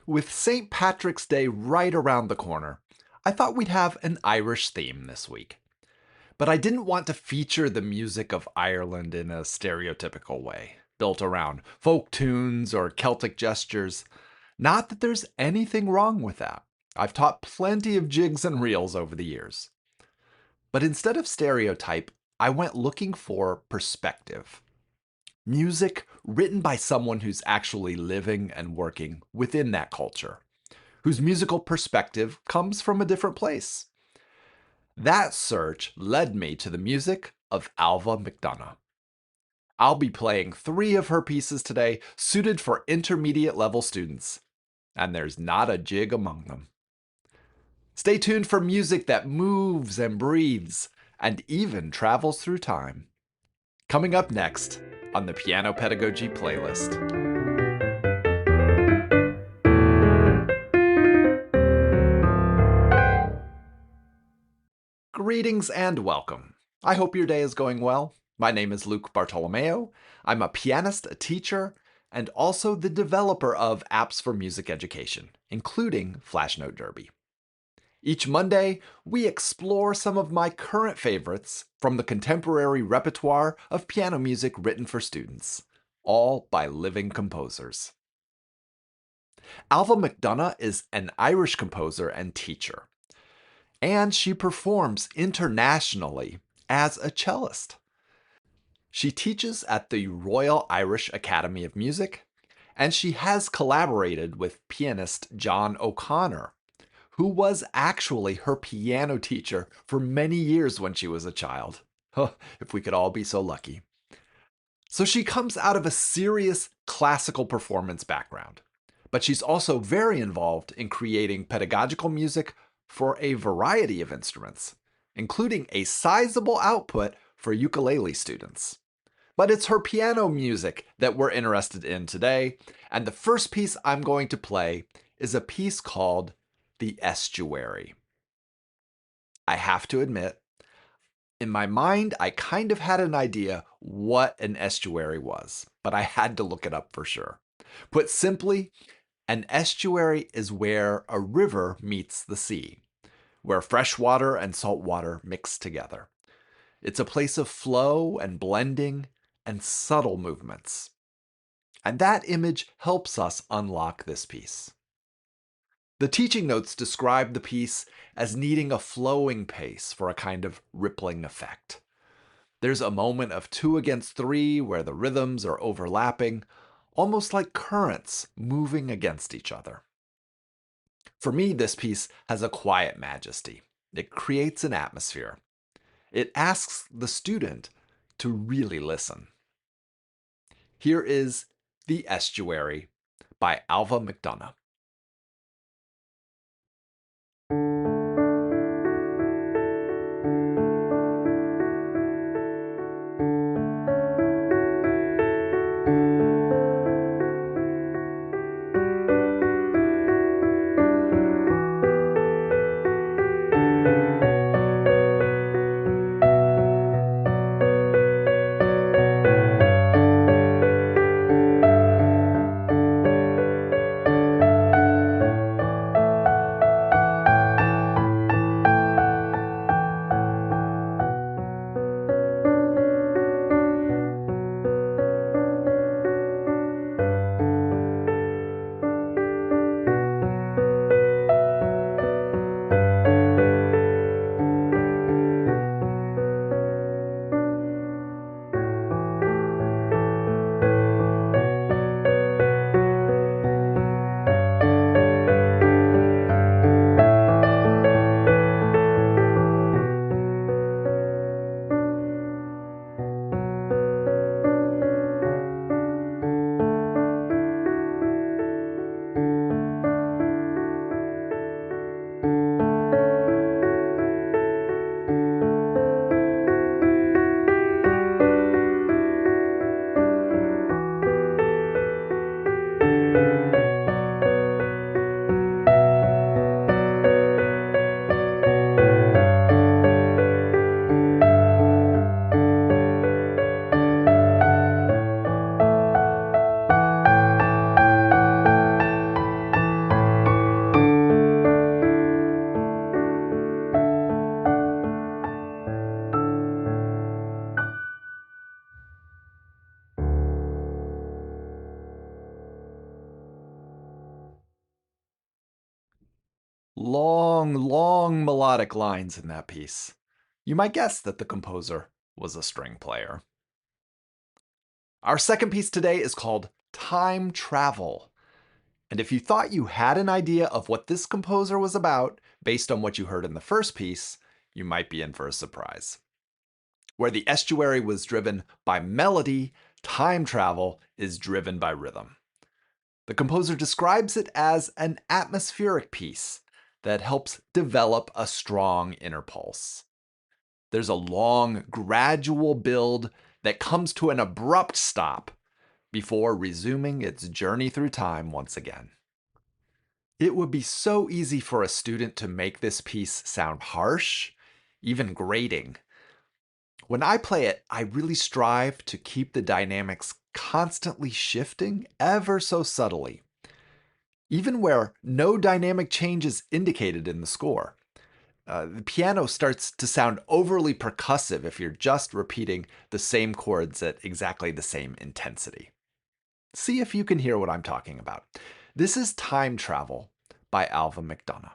With St. Patrick's Day right around the corner, I thought we'd have an Irish theme this week. But I didn't want to feature the music of Ireland in a stereotypical way, built around folk tunes or Celtic gestures. Not that there's anything wrong with that. I've taught plenty of jigs and reels over the years. But instead of stereotype, I went looking for perspective. Music written by someone who's actually living and working within that culture, whose musical perspective comes from a different place. That search led me to the music of Ailbhe McDonagh. I'll be playing 3 of her pieces today, suited for intermediate level students, and there's not a jig among them. Stay tuned for music that moves and breathes, and even travels through time. Coming up next on the Piano Pedagogy playlist. Greetings and welcome. I hope your day is going well. My name is Luke Bartolomeo. I'm a pianist, a teacher, and also the developer of apps for music education, including Flashnote Derby. Each Monday, we explore some of my current favorites from the contemporary repertoire of piano music written for students, all by living composers. Ailbhe McDonagh is an Irish composer and teacher, and she performs internationally as a cellist. She teaches at the Royal Irish Academy of Music, and she has collaborated with pianist John O'Connor, who was actually her piano teacher for many years when she was a child. If we could all be so lucky. So she comes out of a serious classical performance background, but she's also very involved in creating pedagogical music for a variety of instruments, including a sizable output for ukulele students. But it's her piano music that we're interested in today, and the first piece I'm going to play is a piece called The Estuary. I have to admit, in my mind, I kind of had an idea what an estuary was, but I had to look it up for sure. Put simply, an estuary is where a river meets the sea, where fresh water and salt water mix together. It's a place of flow and blending and subtle movements. And that image helps us unlock this piece. The teaching notes describe the piece as needing a flowing pace for a kind of rippling effect. There's a moment of 2 against 3 where the rhythms are overlapping, almost like currents moving against each other. For me, this piece has a quiet majesty. It creates an atmosphere. It asks the student to really listen. Here is The Estuary by Ailbhe McDonagh. Long, long melodic lines in that piece. You might guess that the composer was a string player. Our second piece today is called Time Travel. And if you thought you had an idea of what this composer was about based on what you heard in the first piece, you might be in for a surprise. Where the estuary was driven by melody, time travel is driven by rhythm. The composer describes it as an atmospheric piece that helps develop a strong inner pulse. There's a long, gradual build that comes to an abrupt stop before resuming its journey through time once again. It would be so easy for a student to make this piece sound harsh, even grating. When I play it, I really strive to keep the dynamics constantly shifting ever so subtly, even where no dynamic change is indicated in the score. The piano starts to sound overly percussive if you're just repeating the same chords at exactly the same intensity. See if you can hear what I'm talking about. This is Time Travel by Ailbhe McDonagh.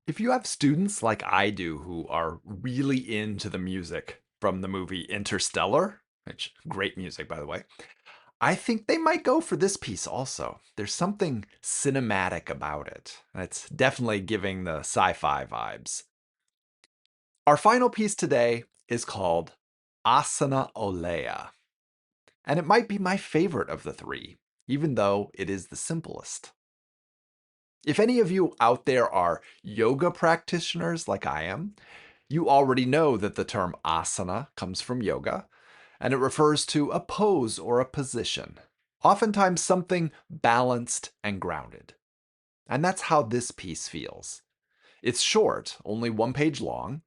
If you have students like I do who are really into the music from the movie Interstellar, which great music by the way, I think they might go for this piece also. There's something cinematic about it. It's definitely giving the sci-fi vibes. Our final piece today is called Asana Olea, and it might be my favorite of the three, even though it is the simplest. If any of you out there are yoga practitioners like I am, you already know that the term asana comes from yoga, and it refers to a pose or a position, oftentimes something balanced and grounded. And that's how this piece feels. It's short, only one page long,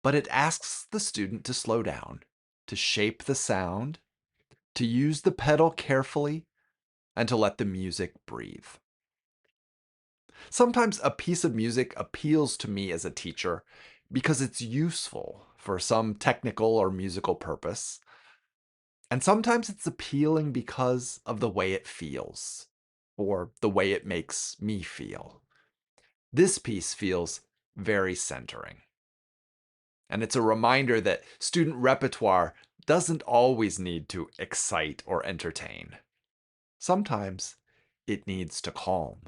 but it asks the student to slow down, to shape the sound, to use the pedal carefully, and to let the music breathe. Sometimes a piece of music appeals to me as a teacher because it's useful for some technical or musical purpose. And sometimes it's appealing because of the way it feels or the way it makes me feel. This piece feels very centering. And it's a reminder that student repertoire doesn't always need to excite or entertain. Sometimes it needs to calm.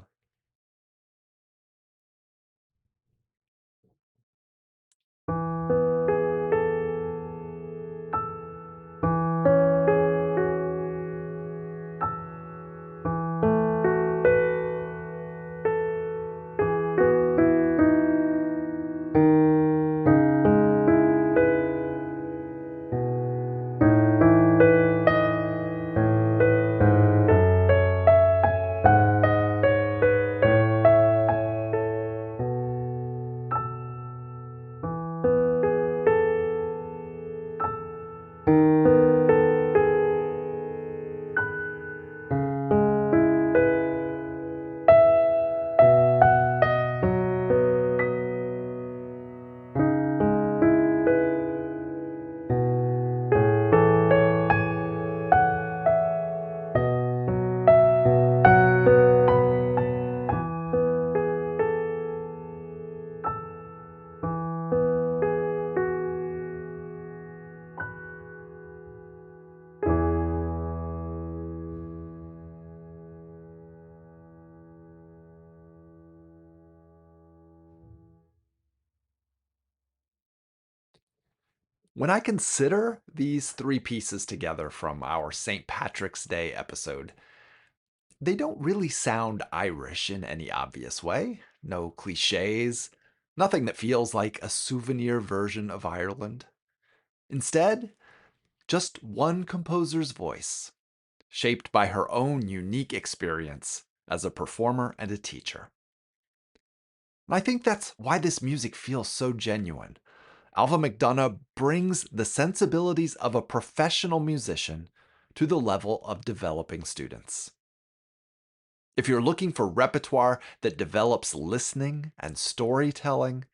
When I consider these three pieces together from our St. Patrick's Day episode, they don't really sound Irish in any obvious way. No cliches, nothing that feels like a souvenir version of Ireland. Instead, just one composer's voice, shaped by her own unique experience as a performer and a teacher. And I think that's why this music feels so genuine. Ailbhe McDonagh brings the sensibilities of a professional musician to the level of developing students. If you're looking for repertoire that develops listening and storytelling,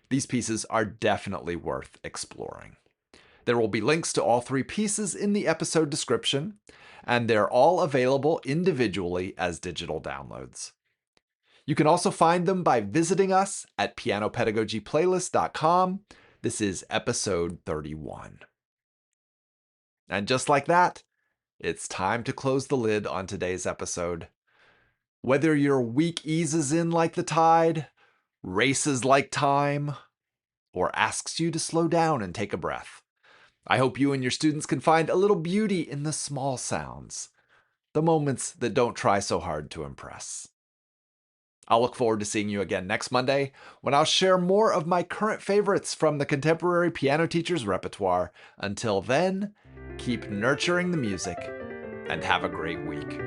these pieces are definitely worth exploring. There will be links to all three pieces in the episode description, and they're all available individually as digital downloads. You can also find them by visiting us at pianopedagogyplaylist.com. This is episode 31. And just like that, it's time to close the lid on today's episode. Whether your week eases in like the tide, races like time, or asks you to slow down and take a breath, I hope you and your students can find a little beauty in the small sounds, the moments that don't try so hard to impress. I'll look forward to seeing you again next Monday when I'll share more of my current favorites from the contemporary piano teacher's repertoire. Until then, keep nurturing the music and have a great week.